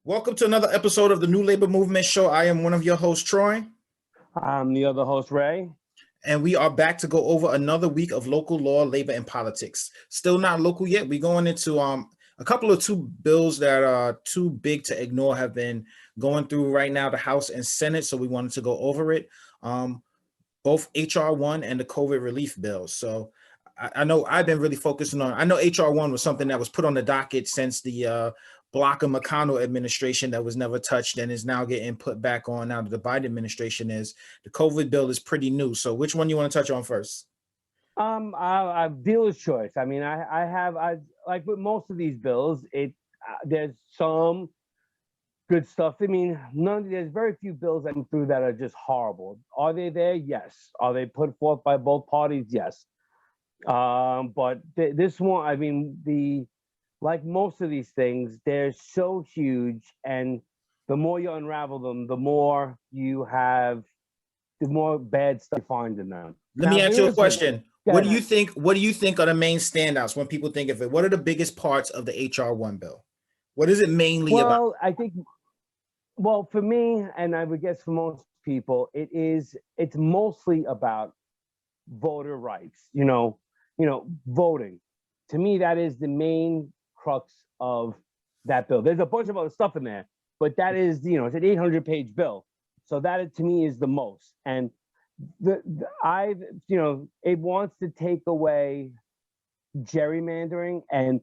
Welcome to another episode of the New Labor Movement Show. I am one of your hosts, Troy. I'm the other host, Ray. And we are back to go over another week of local law, labor, and politics. Still not local yet. We're going into a couple of two bills that are too big to ignore have been going through right now, the House and Senate. So we wanted to go over it. Both HR 1 and the COVID relief bills. So I know I've been really focusing on, I know HR 1 was something that was put on the docket since the Block of McConnell administration that was never touched and is now getting put back on now that the Biden administration is. The COVID bill is pretty new. So which one you want to touch on first? I dealer's choice. I mean, I like with most of these bills, there's some good stuff. I mean, there's very few bills that come through that are just horrible. Are they there? Yes. Are they put forth by both parties? Yes. But this one, I mean, like most of these things, they're so huge, and the more you unravel them, the more bad stuff you find in them. Let me ask you a question. What do you think are the main standouts when people think of it? What are the biggest parts of the HR 1 bill? What is it mainly about? Well, for me, and I would guess for most people, it's mostly about voter rights, voting. To me, that is the main crux of that bill. There's a bunch of other stuff in there, but that is, it's an 800-page bill. So that to me is the most. And it wants to take away gerrymandering, and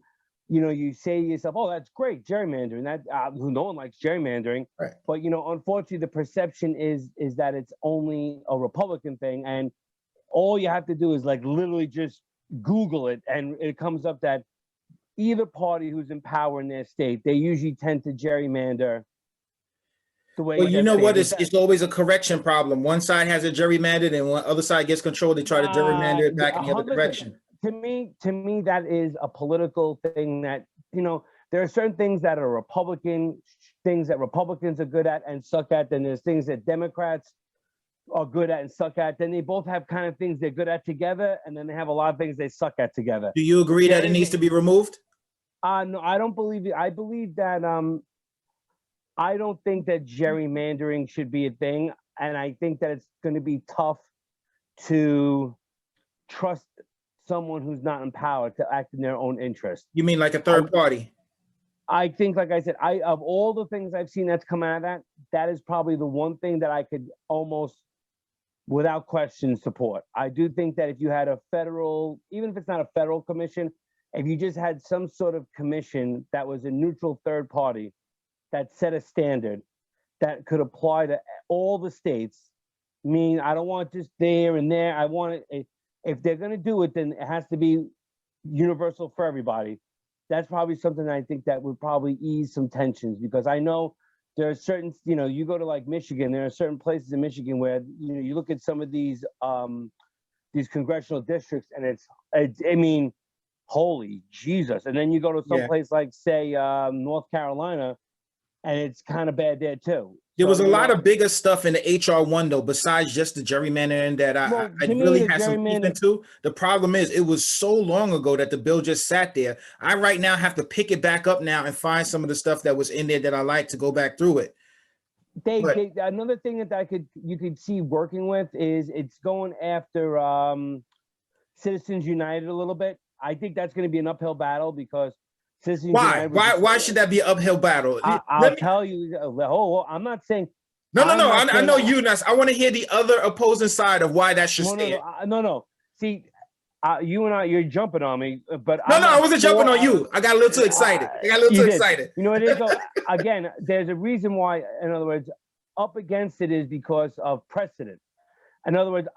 you say to yourself, oh, that's great, gerrymandering. That no one likes gerrymandering, right? But unfortunately, the perception is that it's only a Republican thing, and all you have to do is like literally just Google it, and it comes up that either party who's in power in their state, they usually tend to gerrymander the way. Well, you know what? It's always a correction problem. One side has it gerrymandered, and one other side gets control. They try to gerrymander it back in the other direction. To me, that is a political thing. That there are certain things that are Republican things that Republicans are good at and suck at. Then there's things that Democrats are good at and suck at. Then they both have kind of things they're good at together, and then they have a lot of things they suck at together. Do you agree that it needs to be removed? No, I don't believe it. I believe that I don't think that gerrymandering should be a thing, and I think that it's going to be tough to trust someone who's not in power to act in their own interest. You mean like a third party? I think, like I said, of all the things I've seen that's come out of that is probably the one thing that I could almost, without question, support. I do think that if you had a federal, even if it's not a federal commission, if you just had some sort of commission that was a neutral third party that set a standard that could apply to all the states, I don't want just there and there. I want it, if they're going to do it, then it has to be universal for everybody. That's probably something I think that would probably ease some tensions, because I know there are certain, you go to like Michigan, there are certain places in Michigan where, you look at some of these congressional districts, and it's holy Jesus. And then you go to some place like, say, North Carolina, and it's kind of bad there too. There was a lot of bigger stuff in the HR 1 though, besides just the gerrymandering that I really had some peek into. The problem is it was so long ago that the bill just sat there. I right now have to pick it back up now and find some of the stuff that was in there that I like to go back through it. Another thing that you could see working with is it's going after Citizens United a little bit. I think that's going to be an uphill battle, because Citizens United. Why should that be an uphill battle? I'll tell you. I'm not saying. No. I know you. I want to hear the other opposing side of why that should stay. No. See, you and you're jumping on me, but I wasn't jumping on you. I got a little too excited. You know what it is? Again, there's a reason why. In other words, up against it is because of precedent. In other words,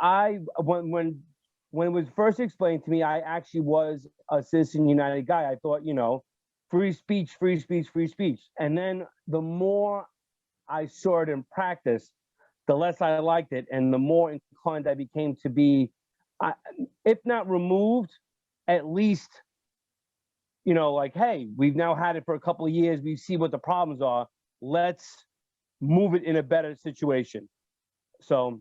when it was first explained to me, I actually was a Citizen United guy. I thought, free speech. And then the more I saw it in practice, the less I liked it, and the more inclined I became to be, if not removed, at least, like, hey, we've now had it for a couple of years. We see what the problems are. Let's move it in a better situation. So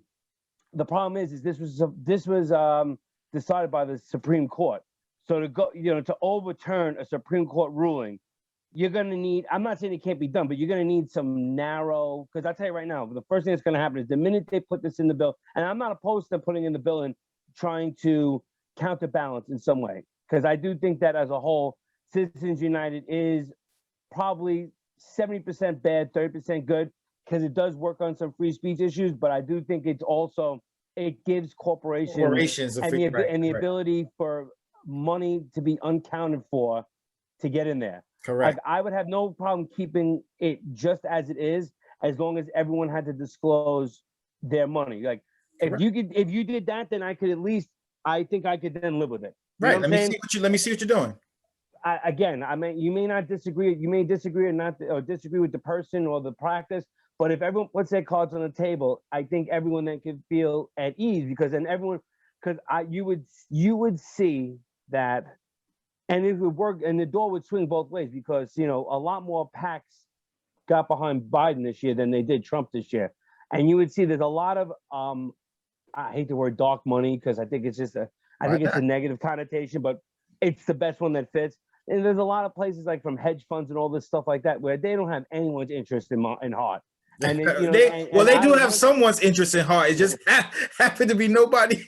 the problem is this was decided by the Supreme Court. So to go, to overturn a Supreme Court ruling, you're going to need, I'm not saying it can't be done, but you're going to need some narrow, because I'll tell you right now, the first thing that's going to happen is the minute they put this in the bill, and I'm not opposed to putting in the bill and trying to counterbalance in some way, because I do think that as a whole, Citizens United is probably 70% bad, 30% good, because it does work on some free speech issues, but I do think it's also, it gives corporations a and free, the ability for money to be uncounted for to get in there. correct. Like, I would have no problem keeping it just as it is, as long as everyone had to disclose their money. Like, Correct. if you did that, then I could at least, I think I could then live with it. You know Right. what I'm saying? Let me see what you're doing. Again, I mean, you may not disagree, you may disagree or disagree with the person or the practice, but if everyone puts their cards on the table, I think everyone then can feel at ease, because then everyone, because you would see that, and it would work, and the door would swing both ways, because a lot more PACs got behind Biden this year than they did Trump this year, and you would see there's a lot of I hate the word dark money, because I think it's just I think it's a negative connotation, but it's the best one that fits. And there's a lot of places like from hedge funds and all this stuff like that where they don't have anyone's interest in heart. And then, they do have someone's interest in heart. It just happened to be nobody.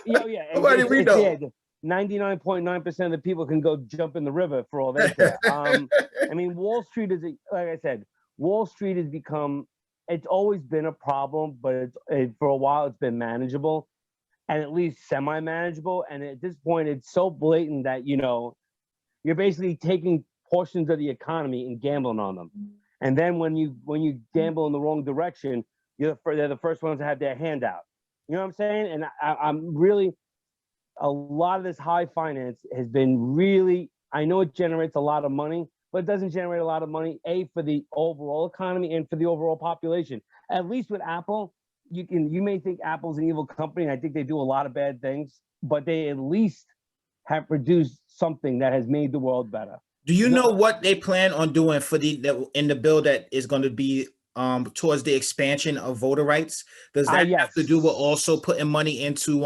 Nobody we know. 99.9% of the people can go jump in the river for all they care. I mean, Wall Street is, like I said, Wall Street has become, it's always been a problem, but for a while it's been manageable, and at least semi-manageable. And at this point, it's so blatant that, you're basically taking portions of the economy and gambling on them. And then when you gamble in the wrong direction, they're the first ones to have their hand out. You know what I'm saying? And I'm really, a lot of this high finance has been really, I know it generates a lot of money, but it doesn't generate a lot of money, for the overall economy and for the overall population. At least with Apple, you may think Apple's an evil company, and I think they do a lot of bad things, but they at least have produced something that has made the world better. Do you know what they plan on doing in the bill that is going to be towards the expansion of voter rights? Does that have to do with also putting money into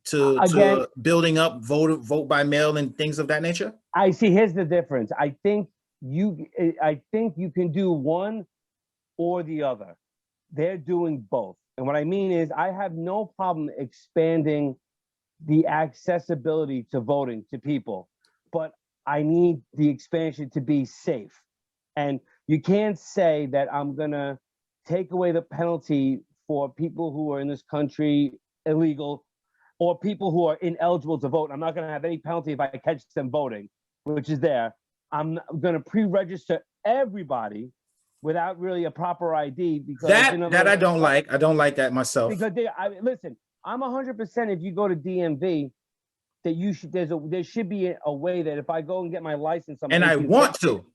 to building up vote by mail and things of that nature? I see. Here's the difference. I think you can do one or the other. They're doing both. And what I mean is, I have no problem expanding the accessibility to voting to people, but I need the expansion to be safe. And you can't say that I'm gonna take away the penalty for people who are in this country illegal, or people who are ineligible to vote. I'm not gonna have any penalty if I catch them voting, which is there. I'm gonna pre-register everybody without really a proper ID, because that I don't like. I don't like that myself. Because listen, I'm 100%. If you go to DMV, that there should be a way that if I go and get my license, and I want to.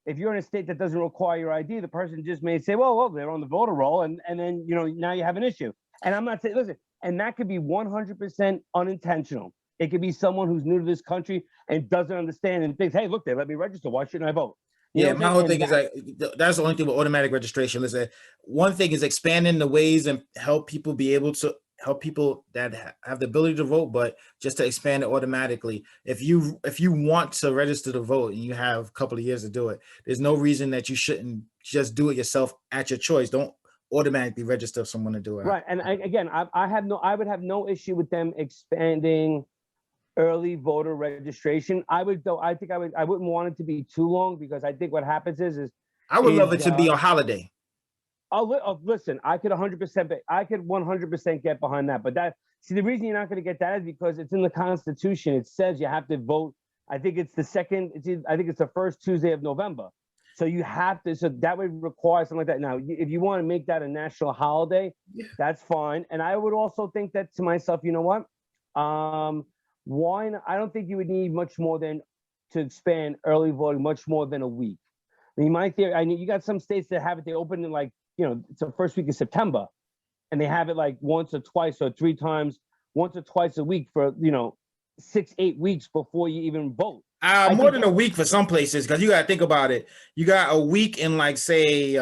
If you're in a state that doesn't require your ID, the person just may say, well, they're on the voter roll, and then now you have an issue. And I'm not saying, listen, and that could be 100% unintentional. It could be someone who's new to this country and doesn't understand and thinks, hey, look, they let me register. Why shouldn't I vote? My whole thing is like, that's the only thing with automatic registration. Listen, one thing is expanding the ways and help people that have the ability to vote, but just to expand it automatically. If you want to register to vote and you have a couple of years to do it, there's no reason that you shouldn't just do it yourself at your choice. Don't automatically register someone to do it. Right. And I would have no issue with them expanding early voter registration. I wouldn't want it to be too long, because I think what happens is I would love it to be a holiday. Listen, I could 100% get behind that. But the reason you're not going to get that is because it's in the Constitution. It says you have to vote. I think it's the first Tuesday of November. So you have to, so that would require something like that. Now, if you want to make that a national holiday, that's fine. And I would also think that to myself, you know what? Why not? I don't think you would need much more than to expand early voting, much more than a week. I mean, my theory, I mean, you got some states that have it, they open in like, it's the first week of September, and they have it like once or twice or three times, once or twice a week for, 6-8 weeks before you even vote. More than a week for some places, because you got to think about it. You got a week in, like, say,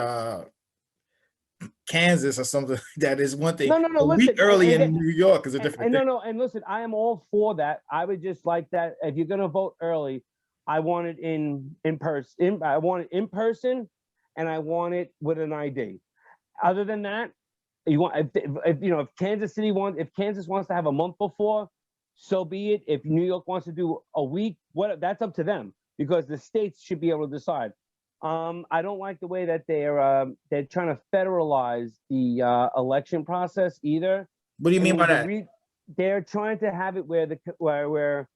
Kansas or something like that is one thing. No. A week Listen, early in New York is a different thing. no. And listen, I am all for that. I would just like that if you're gonna vote early, I want it in person. I want it in person, and I want it with an ID. Other than that, you want if you know if Kansas wants to have a month before, so be it. If New York wants to do a week, what that's up to them because the states should be able to decide. I don't like the way that they're trying to federalize the election process either. What do you mean by that? They're trying to have it where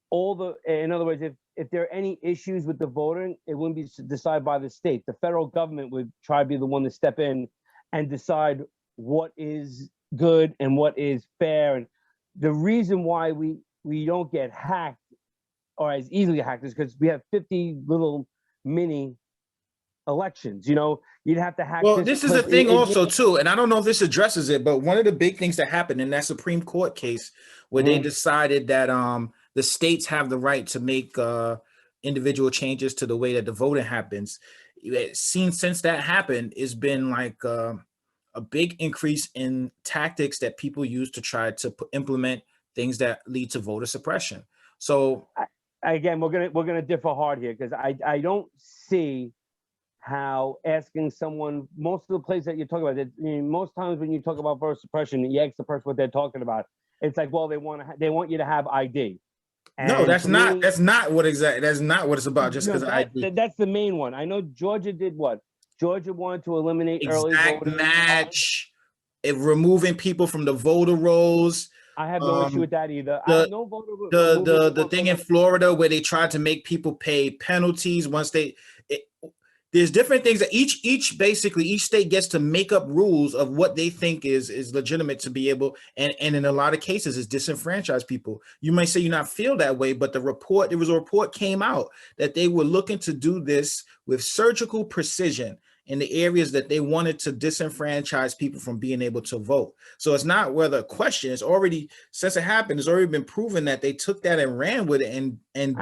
all the, in other words, if there are any issues with the voting, it wouldn't be decided by the state. The federal government would try to be the one to step in and decide what is good and what is fair. And the reason why we don't get hacked or as easily hacked is because we have 50 little mini elections. You'd have to hack. Well, this is the thing also too, and I don't know if this addresses it, but one of the big things that happened in that Supreme Court case where they decided that the states have the right to make individual changes to the way that the voting happens. It seems since that happened, it's been like a big increase in tactics that people use to try to implement things that lead to voter suppression. So again, we're gonna differ hard here because I don't see how asking someone, most of the places that you're talking about, most times when you talk about voter suppression, you ask the person what they're talking about. It's like, well, they want you to have ID. And no, that's not what it's about. Just because that's the main one. I know Georgia did what? Georgia wanted to eliminate early voting. Match, removing people from the voter rolls. I have no issue with that either. I have no voter. The thing in Florida where they tried to make people pay penalties once there's different things that each state gets to make up rules of what they think is legitimate to be able, and in a lot of cases is disenfranchise people. You might say you not feel that way, but there was a report came out that they were looking to do this with surgical precision in the areas that they wanted to disenfranchise people from being able to vote. So it's not whether a question, it's already, since it happened, it's already been proven that they took that and ran with it and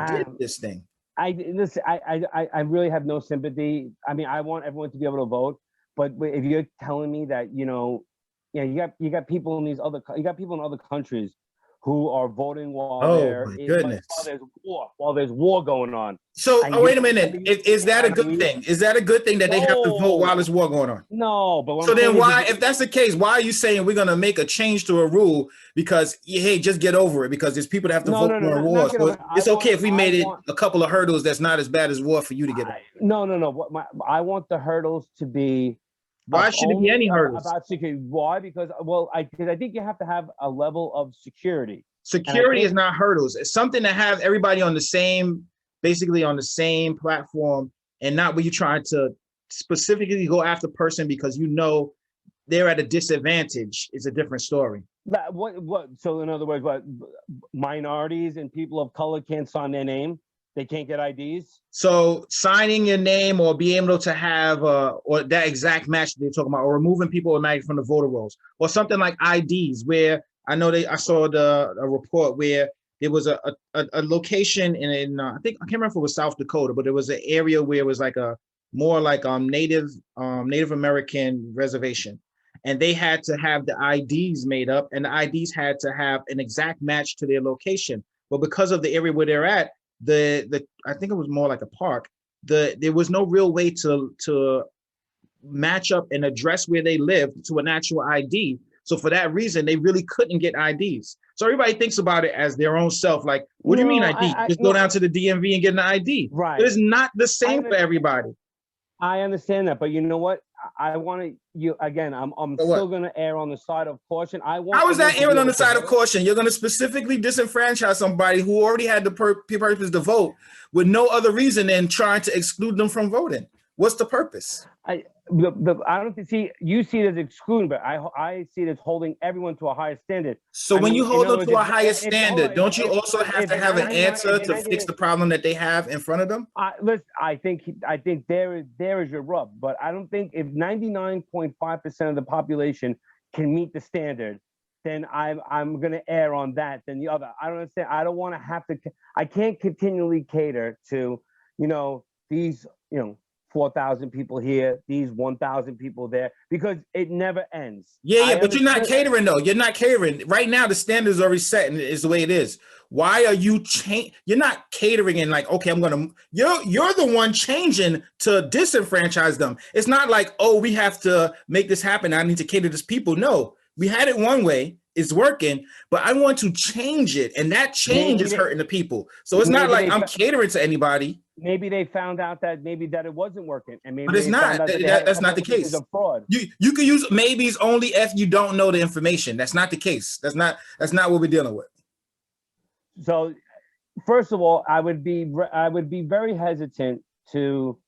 did this thing. I really have no sympathy. I mean, I want everyone to be able to vote, but if you're telling me that you got people in other countries who are voting while there's war going on. So wait a minute, is that a good thing? Is that a good thing that they have to vote while there's war going on? No, but so then why, if that's the case, why are you saying we're gonna make a change to a rule because hey, just get over it because there's people that have to vote during war? So it's okay if we made it a couple of hurdles that's not as bad as war for you to get over. No. I want the hurdles to be. Why should it be any hurdles? About security. Why? Because I think you have to have a level of security. Security is not hurdles. It's something to have everybody on the same platform, and not where you're trying to specifically go after person because they're at a disadvantage. Is a different story. What? So in other words, what minorities and people of color can't sign their name? They can't get IDs. So signing your name or being able to have or that exact match that they're talking about, or removing people automatically from the voter rolls, or something like IDs. Where I saw a report where there was a location in I think I can't remember if it was South Dakota, but there was an area where it was like a more like Native American reservation, and they had to have the IDs made up, and the IDs had to have an exact match to their location. But because of the area where they're at, I think it was more like a park. There was no real way to match up and address where they lived to an actual ID. So for that reason, they really couldn't get IDs. So everybody thinks about it as their own self. Like, what do you mean ID? Just go down to the DMV and get an ID. Right. It's not the same for everybody. I understand that, but you know what? I want to again. I'm still going to err on the side of caution. How is that erring on the side of caution? You're going to specifically disenfranchise somebody who already had the purpose to vote with no other reason than trying to exclude them from voting. What's the purpose? I don't see you see it as excluding, but I see it as holding everyone to a higher standard. So when you hold them to a higher standard, don't you also have to have an answer to fix the problem that they have in front of them? Listen, I think there is your rub, but I don't think if 99.5% of the population can meet the standard, then I'm going to err on that than the other. I don't understand. I don't want to have to. I can't continually cater to these 4,000 people here, these 1,000 people there, because it never ends. Yeah, but you're not catering though. You're not catering. Right now, the standard is already set and it's the way it is. Why are you You're not catering and like, okay, you're the one changing to disenfranchise them. It's not like, oh, we have to make this happen. I need to cater to this people. No, we had it one way. It's working, but I want to change it. And that change is hurting the people. So it's not like I'm catering to anybody. Maybe they found out that it wasn't working, and maybe but it's not. That's not the case. Fraud. You can use maybes only if you don't know the information. That's not the case. That's not what we're dealing with. So, first of all, I would be very hesitant to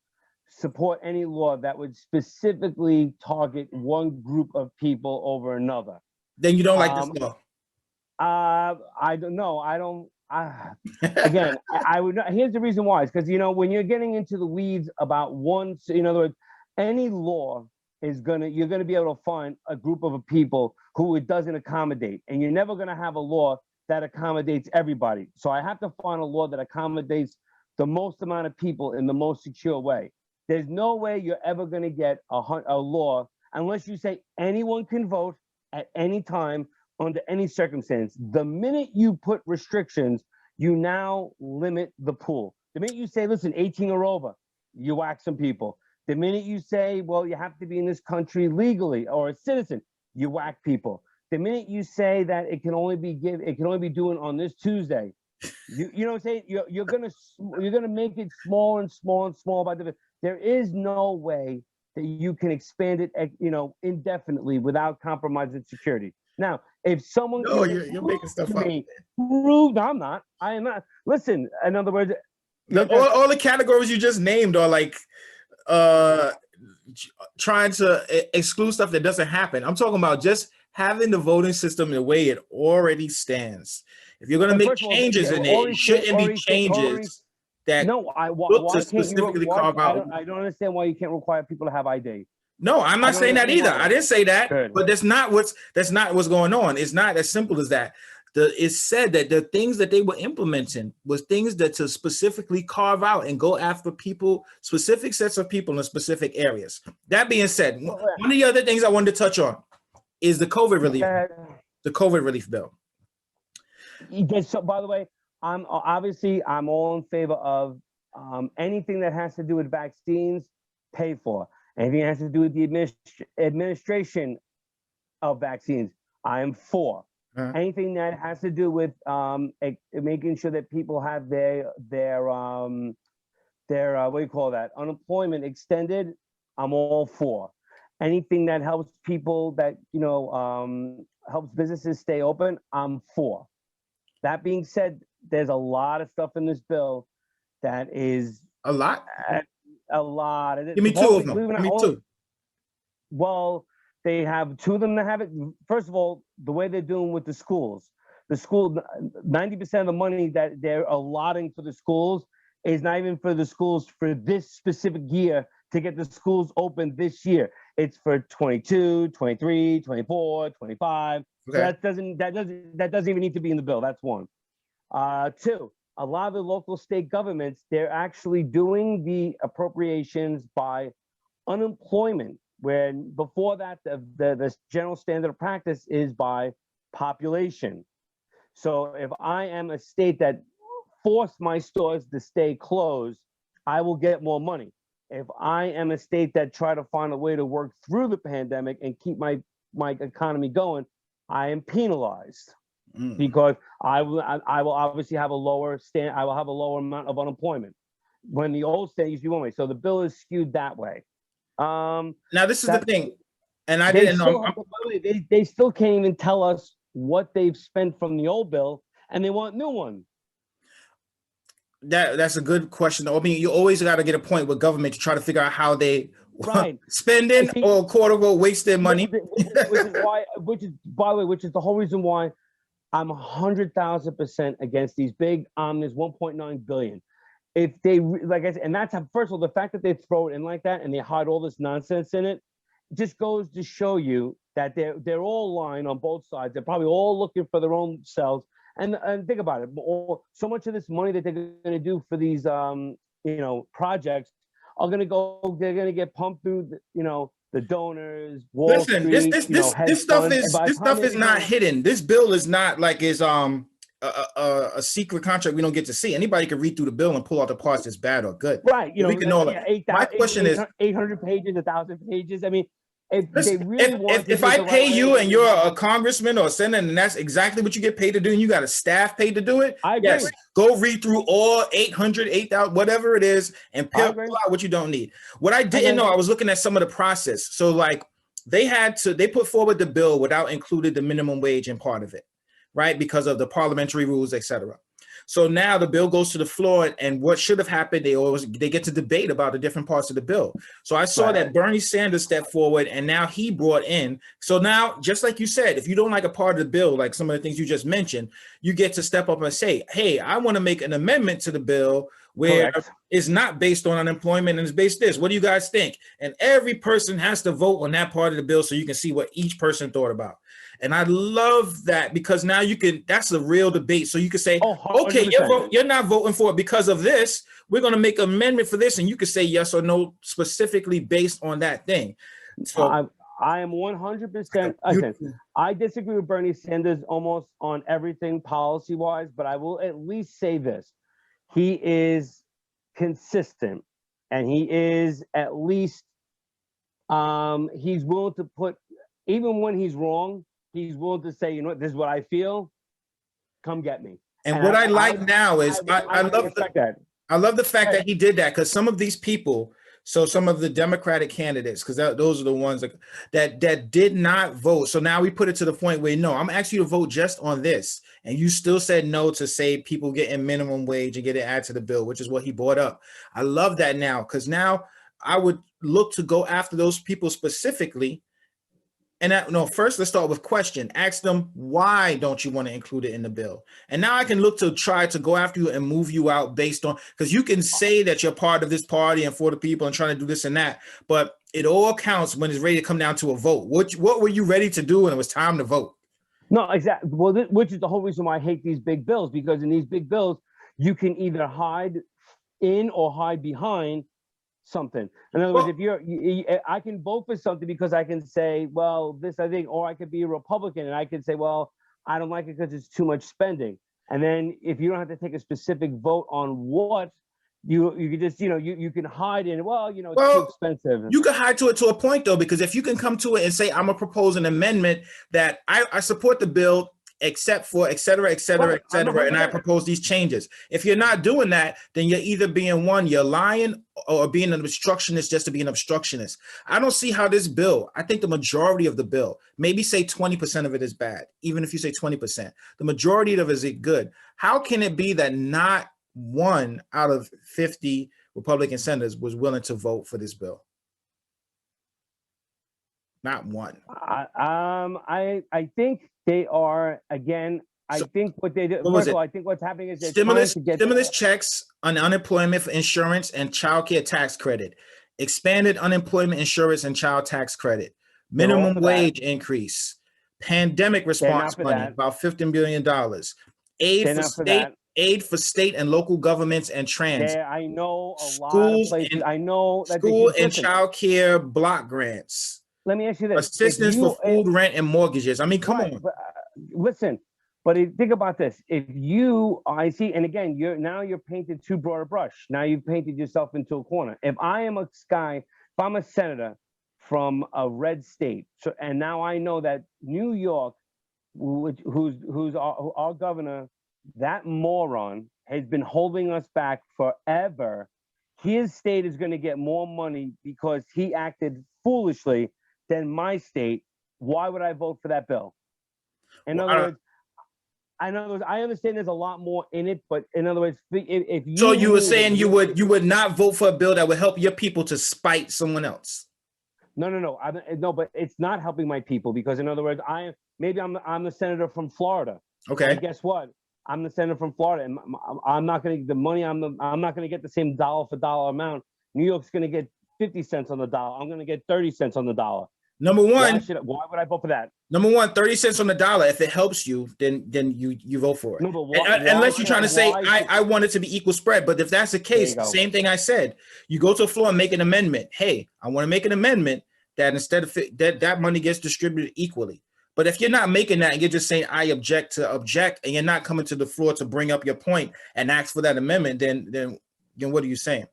support any law that would specifically target one group of people over another. Then you don't like this law. I don't know. I don't. Again, I would not. Here's the reason why. It's because, when you're getting into the weeds about one, in other words, any law you're gonna be able to find a group of people who it doesn't accommodate, and you're never gonna have a law that accommodates everybody. So I have to find a law that accommodates the most amount of people in the most secure way. There's no way you're ever gonna get a law unless you say anyone can vote at any time under any circumstance. The minute you put restrictions, you now limit the pool. The minute you say, listen, 18 or over, you whack some people. The minute you say, well, you have to be in this country legally or a citizen, you whack people. The minute you say that it can only be doing on this Tuesday, you know what I'm saying? You're gonna make it small and small and small by the. There is no way that you can expand it, indefinitely without compromising security. Now, if someone you're making stuff up. I'm not. I am not. Listen, in other words, all the categories you just named are like trying to exclude stuff that doesn't happen. I'm talking about just having the voting system the way it already stands. If you're going to make changes in it, it shouldn't be changes that look to specifically carve out. I don't understand why you can't require people to have ID. No, I'm not saying that either. I didn't say that. Good. But that's not what's going on. It's not as simple as that. It's said that the things that they were implementing was things that to specifically carve out and go after people, specific sets of people in specific areas. That being said, one of the other things I wanted to touch on is the COVID relief, the COVID relief bill. So, by the way, I'm all in favor of anything that has to do with vaccines, pay for. Anything that has to do with the administration of vaccines, I am for. Anything that has to do with making sure that people have their what do you call that, unemployment extended, I'm all for. Anything that helps people, that helps businesses stay open, I'm for. That being said, there's a lot of stuff in this bill that is a lot. A lot. Give me two of them. Give me two. Well, they have two of them that have it. First of all, the way they're doing with the schools, 90% of the money that they're allotting for the schools is not even for the schools for this specific year to get the schools open this year. It's for 22, 23, 24, 25. Okay. So that doesn't even need to be in the bill. That's one. Two, a lot of the local state governments, they're actually doing the appropriations by unemployment, when before that, the general standard of practice is by population. So if I am a state that forced my stores to stay closed, I will get more money. If I am a state that try to find a way to work through the pandemic and keep my economy going, I am penalized. Because I will obviously have a lower I will have a lower amount of unemployment. When the old state used to be one way, so the bill is skewed that way. Now this is the thing, and I didn't know. They still can't even tell us what they've spent from the old bill, and they want new one. That's a good question. I mean, you always got to get a point with government to try to figure out how they spending or quote unquote waste their money. Which is the whole reason why I'm 100,000% against these big omnibus 1.9 billion. If they, like I said, and that's how, first of all, the fact that they throw it in like that and they hide all this nonsense in it, just goes to show you that they're all lying on both sides. They're probably all looking for their own selves. And think about it, so much of this money that they're going to do for these projects are going to go, they're going to get pumped through, the donors, Wall Listen, this Street, this this hedge this stuff funds. And is by the this time stuff they is not become- hidden. This bill is not like a secret contract we don't get to see. Anybody can read through the bill and pull out the parts that's bad or good. right. We can all. My question is, 800 pages, 1,000 pages. I mean, if listen, they really want if I pay you and you're a congressman or a senator and that's exactly what you get paid to do and you got a staff paid to do it, I agree. yes, go read through all 800, 8,000, whatever it is, and I pull agree. out what you don't need. What I didn't know, I was looking at some of the process. So like they put forward the bill without including the minimum wage in part of it, right? Because of the parliamentary rules, etc. So now the bill goes to the floor, and what should have happened, they get to debate about the different parts of the bill. So I saw that Bernie Sanders stepped forward, and now he brought in. So now, just like you said, if you don't like a part of the bill, like some of the things you just mentioned, you get to step up and say, hey, I want to make an amendment to the bill where it's not based on unemployment and it's based this. What do you guys think? And every person has to vote on that part of the bill so you can see what each person thought about. And I love that because now that's a real debate. So you can say, okay, you're not voting for it because of this. We're going to make an amendment for this. And you can say yes or no, specifically based on that thing. So I am 100%. I disagree with Bernie Sanders almost on everything policy wise, but I will at least say this. He is consistent and he is at least, he's willing to put, even when he's wrong, he's willing to say, you know what, this is what I feel. Come get me. And what I like now is I love the fact that he did that because some of these people, so some of the Democratic candidates, because those are the ones that did not vote. So now we put it to the point where, no, I'm asking you to vote just on this. And you still said no to say people getting minimum wage and get it added to the bill, which is what he brought up. I love that now because now I would look to go after those people specifically. And first, let's start with question. Ask them, why don't you want to include it in the bill? And now I can look to try to go after you and move you out based on, because you can say that you're part of this party and for the people and trying to do this and that, but it all counts when it's ready to come down to a vote. What were you ready to do when it was time to vote? No, exactly. Well, which is the whole reason why I hate these big bills, because in these big bills, you can either hide in or hide behind something. In other words, if I can vote for something because I can say, well, this I think, or I could be a Republican and I could say, well, I don't like it because it's too much spending. And then if you don't have to take a specific vote on what, you can just, you can hide in, it's too expensive. You can hide to it to a point though, because if you can come to it and say, I'm gonna propose an amendment that I support the bill, except for et cetera, et cetera, et cetera, and I propose these changes. If you're not doing that, then you're either being you're lying or being an obstructionist just to be an obstructionist. I don't see how this bill, I think the majority of the bill, maybe say 20% of it is bad, even if you say 20%, the majority of it is good. How can it be that not one out of 50 Republican senators was willing to vote for this bill? Not one. I think they are, again, I think what they do, I think what's happening is stimulus checks on unemployment for insurance and child care tax credit, expanded unemployment insurance and child tax credit, minimum wage increase, pandemic response money, about $15 billion, aid for state and local governments and trans. I know a lot of places. I know that school and child care block grants. Let me ask you this. Assistance for food, rent, and mortgages. I mean, come on. Listen, but think about this. If I see, and again, you're painted too broad a brush. Now you've painted yourself into a corner. If I'm a senator from a red state, and now I know that New York, who's our governor, that moron has been holding us back forever. His state is going to get more money because he acted foolishly than my state. Why would I vote for that bill? In other words, I understand there's a lot more in it, but in other words, if you. So you were saying you would not vote for a bill that would help your people to spite someone else? No. No, but it's not helping my people because in other words, I'm the senator from Florida. Okay. And guess what? I'm the senator from Florida, and I'm not going to get the money. I'm not going to get the same dollar for dollar amount. New York's going to get 50 cents on the dollar. I'm going to get 30 cents on the dollar. Number one, why would I vote for that? Number one, 30 cents on the dollar. If it helps you, then you vote for it. No, but why, Unless you're trying to say why- I want it to be equal spread. But if that's the case, go. same thing I said. You go to the floor and make an amendment. Hey, I want to make an amendment that instead of that money gets distributed equally. But if you're not making that and you're just saying I object, and you're not coming to the floor to bring up your point and ask for that amendment, then what are you saying?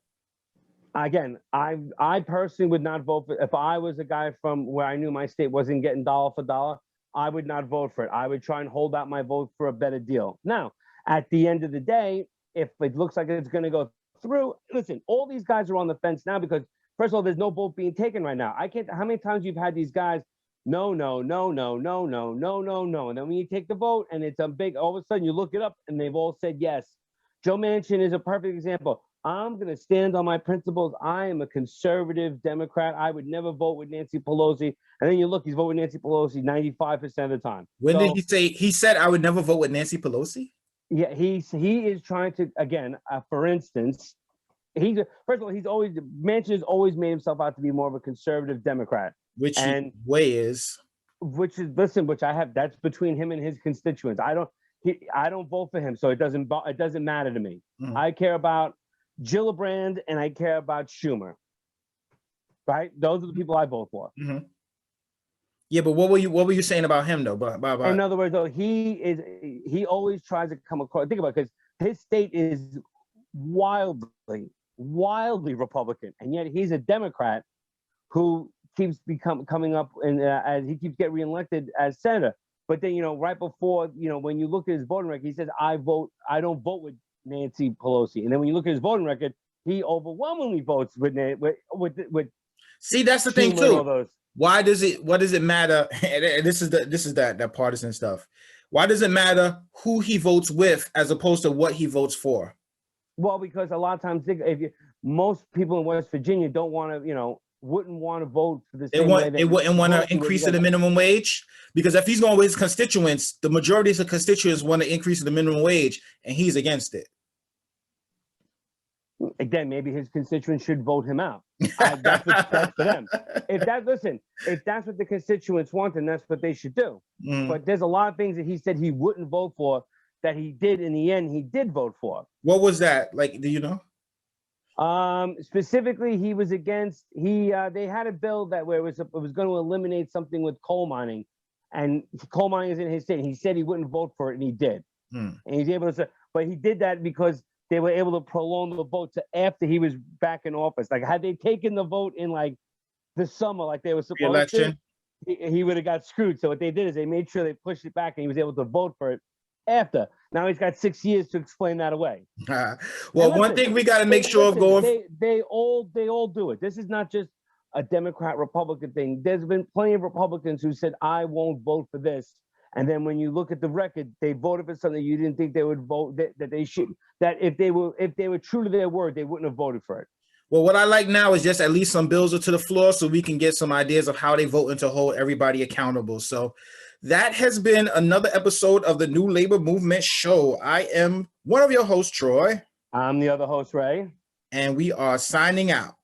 Again, I personally would not vote for. If I was a guy from where I knew my state wasn't getting dollar for dollar, I would not vote for it. I would try and hold out my vote for a better deal. Now, at the end of the day, if it looks like it's going to go through, listen, all these guys are on the fence now because, first of all, there's no vote being taken right now. I can't. How many times you've had these guys? No, no, no, no, no, no, no, no, no. And then when you take the vote and it's a big, all of a sudden you look it up and they've all said yes. Joe Manchin is a perfect example. I'm going to stand on my principles. I am a conservative Democrat. I would never vote with Nancy Pelosi. And then you look, he's voting with Nancy Pelosi 95% of the time. When did he say, he said I would never vote with Nancy Pelosi? Yeah, he is trying to, again, for instance, first of all, Manchin has always made himself out to be more of a conservative Democrat. Which and which I have, that's between him and his constituents. I don't vote for him, so it doesn't matter to me. Mhm. I care about Gillibrand and I care about Schumer. Right? Those are the people I vote for. Mhm. Yeah, but what were you saying about him though? But In other words, though, he always tries to come across. Think about it, because his state is wildly Republican, and yet he's a Democrat who keeps coming up and as he keeps getting reelected as senator. But then, right before, when you look at his voting record, he says, I don't vote with Nancy Pelosi. And then when you look at his voting record, he overwhelmingly votes with. See, that's the thing too. What does it matter? And this is that partisan stuff. Why does it matter who he votes with as opposed to what he votes for? Well, because a lot of times, most people in West Virginia don't want to, wouldn't want to vote for the same way. They wouldn't want to increase the minimum wage, because if he's going with his constituents, the majority of the constituents want to increase the minimum wage, and he's against it. Again, maybe his constituents should vote him out. That's for them. If that's what the constituents want, then that's what they should do. Mm. But there's a lot of things that he said he wouldn't vote for that he did in the end. He did vote for. What was that? Like, do you know? Specifically, he was against. They had a bill where it was going to eliminate something with coal mining, and coal mining is in his state. He said he wouldn't vote for it, and he did. Hmm. And he's able to say, but he did that because they were able to prolong the vote to after he was back in office. Like, had they taken the vote in like the summer, like they were supposed to, he would have got screwed. So what they did is they made sure they pushed it back, and he was able to vote for it after. Now he's got 6 years to explain that away. Well, one thing we got to make sure of going. They all do it. This is not just a Democrat Republican thing. There's been plenty of Republicans who said, I won't vote for this. And then when you look at the record, they voted for something you didn't think they would vote, that they should, that if they were true to their word, they wouldn't have voted for it. Well, what I like now is just at least some bills are to the floor so we can get some ideas of how they vote and to hold everybody accountable. So that has been another episode of the New Labor Movement Show. I am one of your hosts, Troy. I'm the other host, Ray. And we are signing out.